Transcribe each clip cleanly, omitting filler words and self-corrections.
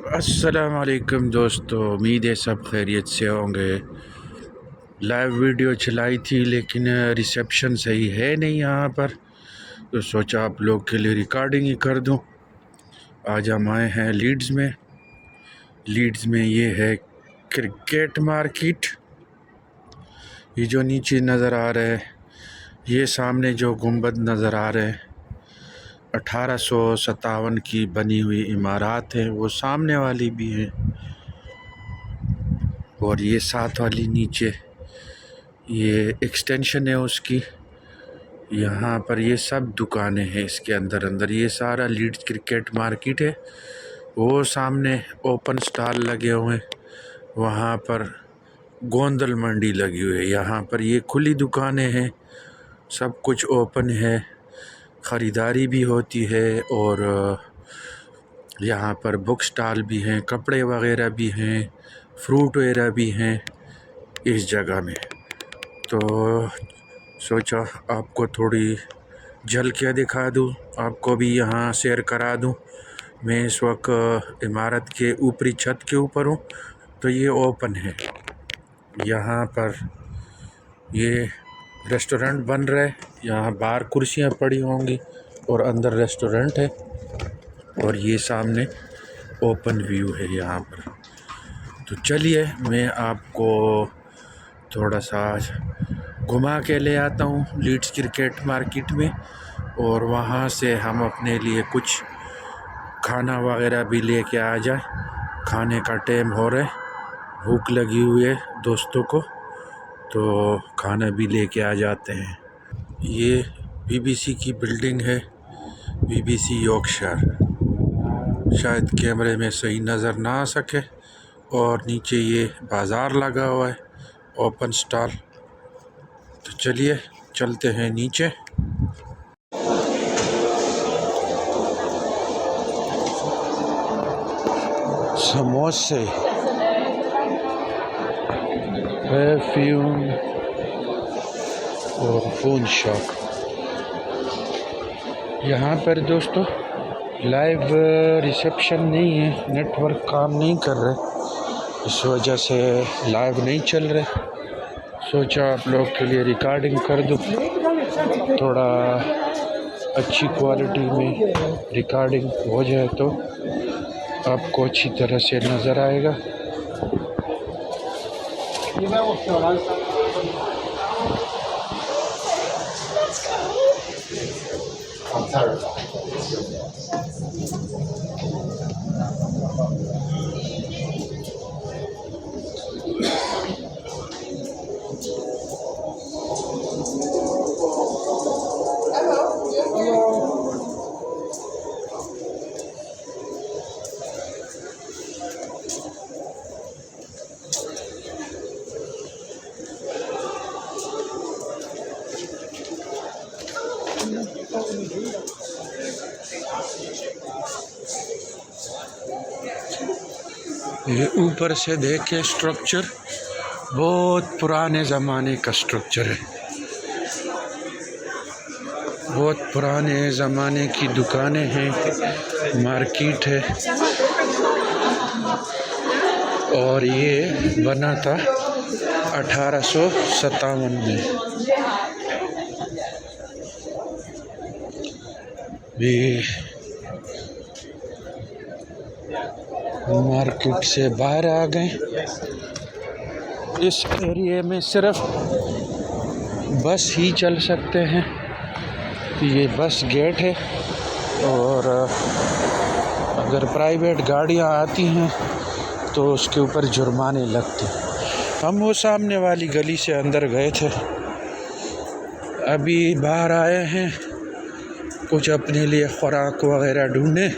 अस्सलाम वालेकुम दोस्तों, उम्मीद है सब खैरियत से होंगे। लाइव वीडियो चलाई थी लेकिन रिसेप्शन सही है नहीं यहाँ पर, तो सोचा आप लोग के लिए रिकॉर्डिंग ही कर दूँ। आज हम आए हैं लीड्स में ये है क्रिकेट मार्केट। ये जो नीचे नज़र आ रहा है, ये सामने जो गुंबद नज़र आ रहे हैं 1857 की बनी हुई इमारत है, वो सामने वाली भी है और ये साथ वाली नीचे ये एक्सटेंशन है उसकी। यहाँ पर ये सब दुकानें हैं इसके अंदर ये सारा लीड्स क्रिकेट मार्केट है। वो सामने ओपन स्टॉल लगे हुए हैं, वहाँ पर गोंदल मंडी लगी हुई है। यहाँ पर ये खुली दुकानें हैं, सब कुछ ओपन है, ख़रीदारी भी होती है और यहाँ पर बुक स्टॉल भी हैं, कपड़े वगैरह भी हैं, फ्रूट वगैरह भी हैं इस जगह में। तो सोचा आपको थोड़ी झलकियाँ दिखा दूँ, आपको भी यहाँ शेयर करा दूँ। मैं इस वक्त इमारत के ऊपरी छत के ऊपर हूँ, तो ये ओपन है। यहाँ पर ये रेस्टोरेंट बन रहा है, यहाँ बाहर कुर्सियाँ पड़ी होंगी और अंदर रेस्टोरेंट है और ये सामने ओपन व्यू है यहाँ पर। तो चलिए मैं आपको थोड़ा सा घुमा के ले आता हूँ लीड्स क्रिकेट मार्केट में, और वहाँ से हम अपने लिए कुछ खाना वगैरह भी लेके आ जाए। खाने का टाइम हो रहा है, भूख लगी हुई है दोस्तों को, तो खाना भी लेके आ जाते हैं। ये बीबीसी की बिल्डिंग है, बीबीसी यॉर्कशायर। शायद कैमरे में सही नज़र ना आ सके। और नीचे ये बाज़ार लगा हुआ है, ओपन स्टॉल। तो चलिए चलते हैं नीचे। समोसे, परफ्यूम और फ़ोन शॉप। यहाँ पर दोस्तों लाइव रिसेप्शन नहीं है, नेटवर्क काम नहीं कर रहे, इस वजह से लाइव नहीं चल रहे। सोचा आप लोग के लिए रिकॉर्डिंग कर दूँ, थोड़ा अच्छी क्वालिटी में रिकॉर्डिंग हो जाए तो आपको अच्छी तरह से नज़र आएगा। ये ऊपर से देखे स्ट्रक्चर बहुत पुराने ज़माने का स्ट्रक्चर है, बहुत पुराने ज़माने की दुकानें हैं, मार्केट है। और ये बना था 1857 में। भी मार्केट से बाहर आ गए। इस एरिया में सिर्फ बस ही चल सकते हैं, ये बस गेट है। और अगर प्राइवेट गाड़ियां आती हैं तो उसके ऊपर जुर्माने लगते। हम वो सामने वाली गली से अंदर गए थे, अभी बाहर आए हैं कुछ अपने लिए खुराक वगैरह ढूंढे,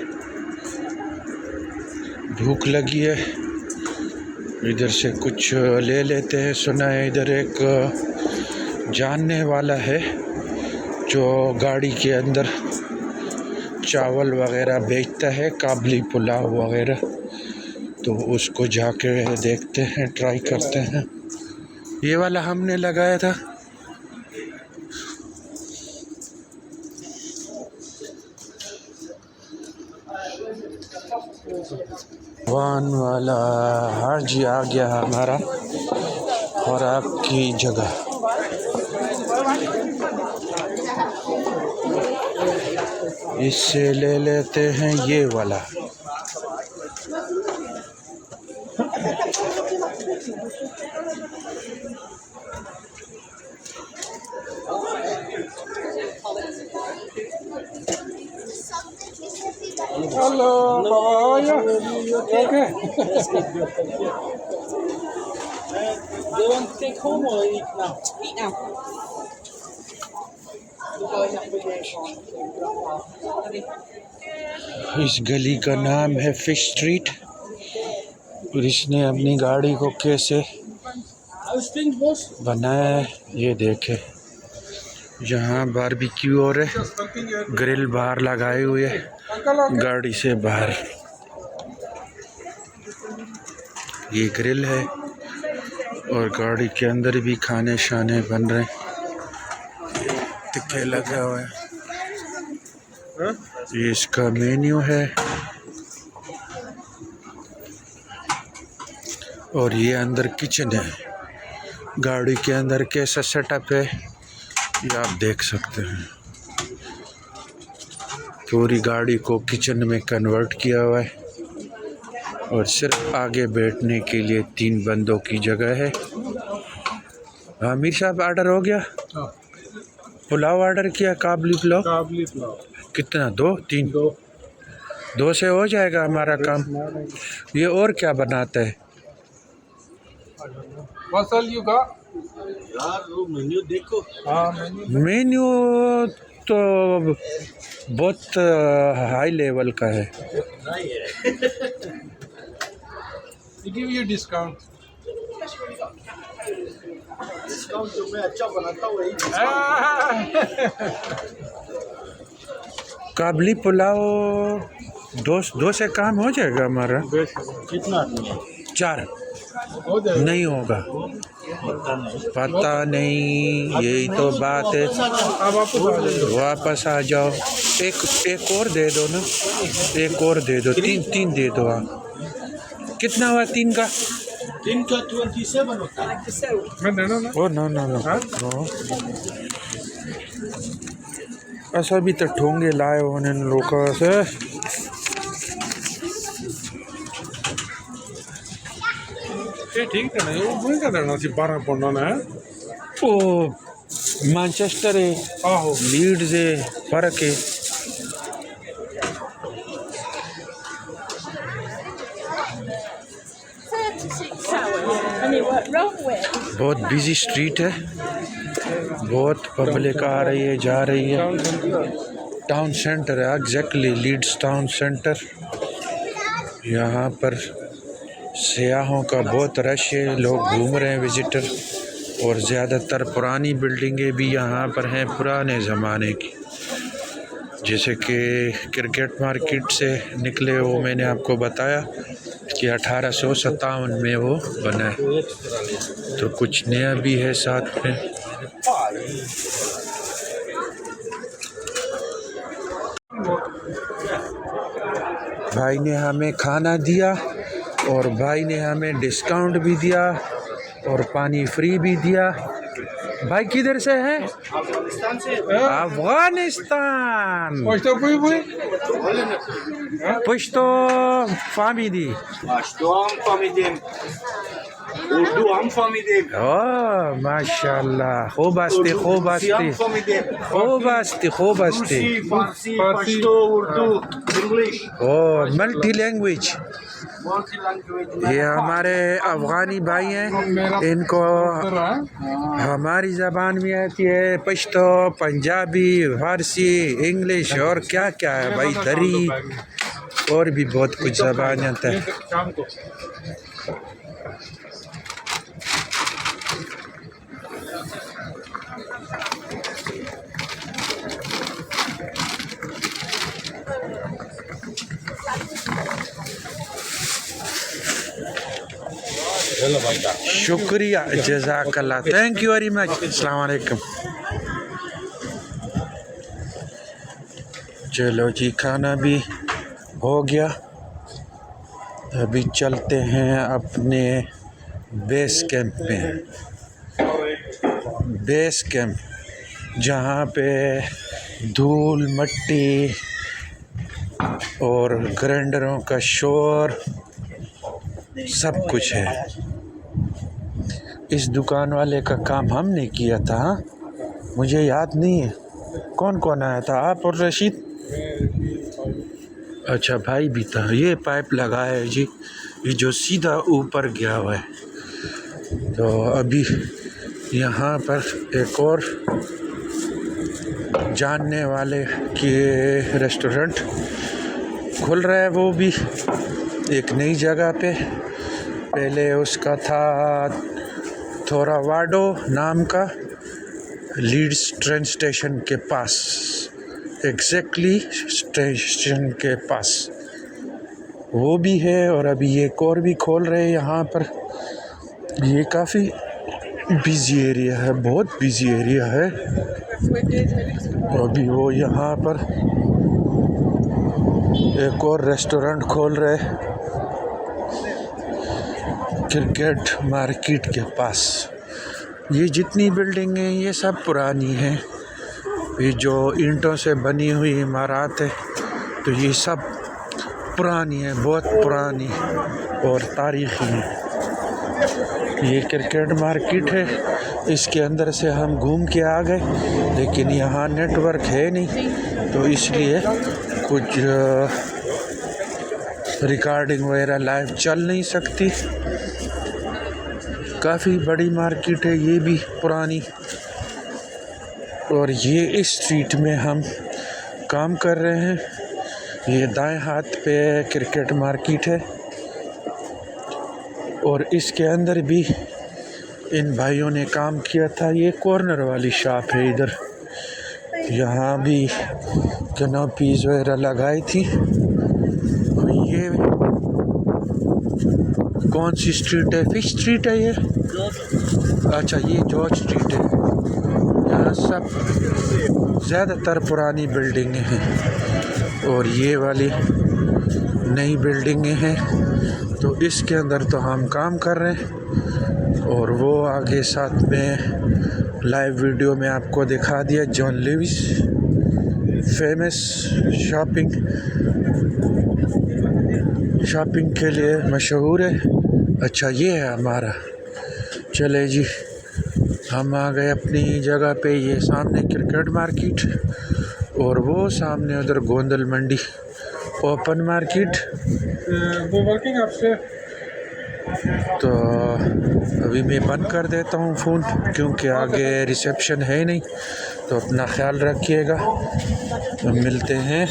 भूख लगी है, इधर से कुछ ले लेते हैं। सुना है इधर एक जानने वाला है जो गाड़ी के अंदर चावल वगैरह बेचता है, काबली पुलाव वगैरह, तो उसको जाके देखते हैं, ट्राई करते हैं। ये वाला हमने लगाया था। वाहन वाला हाजी आ गया हमारा और आपकी जगह। इससे ले लेते हैं ये वाला। Hello, how are you? Okay. They want to take home or eat now? Eat now. इस गली का नाम है फिश स्ट्रीट और इसने अपनी गाड़ी को कैसे बनाया है ये देखे। यहाँ बारबेक्यू और ग्रिल बाहर लगाए हुए गाड़ी से बाहर। ये ग्रिल है और गाड़ी के अंदर भी खाने शाने बन रहे हैं। टिक्के लगा हुआ है। ये इसका मेन्यू है और ये अंदर किचन है। गाड़ी के अंदर कैसा सेटअप है ये आप देख सकते हैं। पूरी गाड़ी को किचन में कन्वर्ट किया हुआ है और सिर्फ आगे बैठने के लिए 3 बंदों की जगह है। आमिर साहब ऑर्डर हो गया? पुलाव ऑर्डर किया, काबली पुलाव। कितना? 2 3 2 से हो जाएगा हमारा काम। ये और क्या बनाता है? यार वो मेन्यू देखो। मेन्यू तो बहुत हाई लेवल का है। Give you discount. जो मैं अच्छा बनाता हूँ वही। काबली पुलाव 2 से काम हो जाएगा हमारा। कितना? 4 नहीं होगा, पता नहीं। यही तो बात है। वापस आ जाओ। एक और दे दो ना, एक और दे दो। 3 दे दो आप। कितना हुआ 3 का? 3 का 27 होता है। ओ नो ऐसा भी तो ठोंगे लाए होने लोगों से। ठीक है ना, वो क्या देना सी 12 पौंड ना है। ओ मैनचेस्टर है, आहो लीड्स है, फर्क है। बहुत बिजी स्ट्रीट है, बहुत पब्लिक आ रही है जा रही है। टाउन सेंटर है, एग्जैक्टली लीड्स टाउन सेंटर। यहाँ पर सियाहों का बहुत रश है, लोग घूम रहे हैं विजिटर। और ज़्यादातर पुरानी बिल्डिंगें भी यहाँ पर हैं, पुराने ज़माने की। जैसे कि क्रिकेट मार्केट से निकले वो मैंने आपको बताया कि 1857 में वो बना है। तो कुछ नया भी है साथ में। भाई ने हमें खाना दिया और भाई ने हमें डिस्काउंट भी दिया और पानी फ्री भी दिया। भाई किधर से है? अफगानिस्तान से। अफगानिस्तान। पश्तो फामिदी। उर्दू हम फामिदीम। ओह माशाल्लाह, खूब हस्ती खूब हस्ती खूब हस्ती खूब हस्ती। फारसी, पश्तो, उर्दू, इंग्लिश। ओह मल्टी लैंग्वेज। ये हमारे अफगानी भाई हैं, इनको हमारी ज़बान में आती है पश्तो, पंजाबी, फारसी, इंग्लिश और क्या क्या है भाई, दरी और भी बहुत कुछ ज़बान आता है। शुक्रिया, जज़ाकल्लाह, थैंक यू वेरी मच। अस्सलाम वालेकुम। चलो जी, खाना भी हो गया अभी चलते हैं अपने बेस कैंप में। बेस कैंप जहाँ पे धूल मट्टी और ग्राइंडरों का शोर सब कुछ है। इस दुकान वाले का काम हमने किया था, मुझे याद नहीं है कौन कौन आया था, आप और रशीद। अच्छा भाई भी था। ये पाइप लगा है जी, ये जो सीधा ऊपर गया हुआ है। तो अभी यहाँ पर एक और जानने वाले के रेस्टोरेंट खुल रहा है, वो भी एक नई जगह पे। पहले उसका था थोरावाडो नाम का, लीड्स ट्रेन स्टेशन के पास, एग्जैक्टली स्टेशन के पास वो भी है। और अभी एक और भी खोल रहे हैं यहाँ पर। ये काफ़ी बिजी एरिया है, बहुत बिजी एरिया है। अभी वो यहाँ पर एक और रेस्टोरेंट खोल रहे क्रिकेट मार्केट के पास। ये जितनी बिल्डिंग है ये सब पुरानी है। ये जो ईंटों से बनी हुई इमारत है तो ये सब पुरानी है, बहुत पुरानी और तारीखी है। ये क्रिकेट मार्केट है, इसके अंदर से हम घूम के आ गए, लेकिन यहाँ नेटवर्क है नहीं, तो इसलिए कुछ रिकॉर्डिंग वगैरह लाइव चल नहीं सकती। काफ़ी बड़ी मार्केट है ये भी पुरानी। और ये इस स्ट्रीट में हम काम कर रहे हैं। ये दाएं हाथ पे क्रिकेट मार्केट है और इसके अंदर भी इन भाइयों ने काम किया था। ये कॉर्नर वाली शॉप है इधर, यहाँ भी कैनोपीज वगैरह लगाई थी। ये कौन सी स्ट्रीट है? फिश स्ट्रीट है ये। अच्छा ये जॉर्ज स्ट्रीट है। यहाँ सब ज़्यादातर पुरानी बिल्डिंगें हैं और ये वाली नई बिल्डिंगें हैं। तो इसके अंदर तो हम काम कर रहे हैं और वो आगे साथ में लाइव वीडियो में आपको दिखा दिया। जॉन लेविस फेमस शॉपिंग के लिए मशहूर है। अच्छा ये है हमारा। चले जी, हम आ गए अपनी जगह पे। ये सामने क्रिकेट मार्केट और वो सामने उधर गोंदल मंडी ओपन मार्केट। वो वर्किंग आपसे तो अभी मैं बंद कर देता हूँ फ़ोन, क्योंकि आगे रिसेप्शन है नहीं। तो अपना ख्याल रखिएगा, मिलते हैं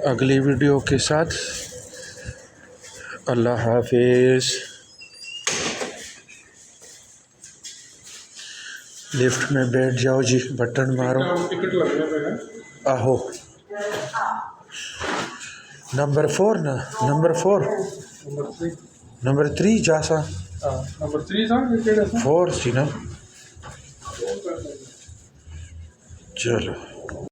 अगली वीडियो के साथ। अल्लाह हाफिज़। लिफ्ट में बैठ जाओ जी, बटन मारो। टिकट लगने है। आहो नंबर 4 ना, नंबर 4 नंबर 3 जासा नंबर 3 था 4 सी ना। चलो।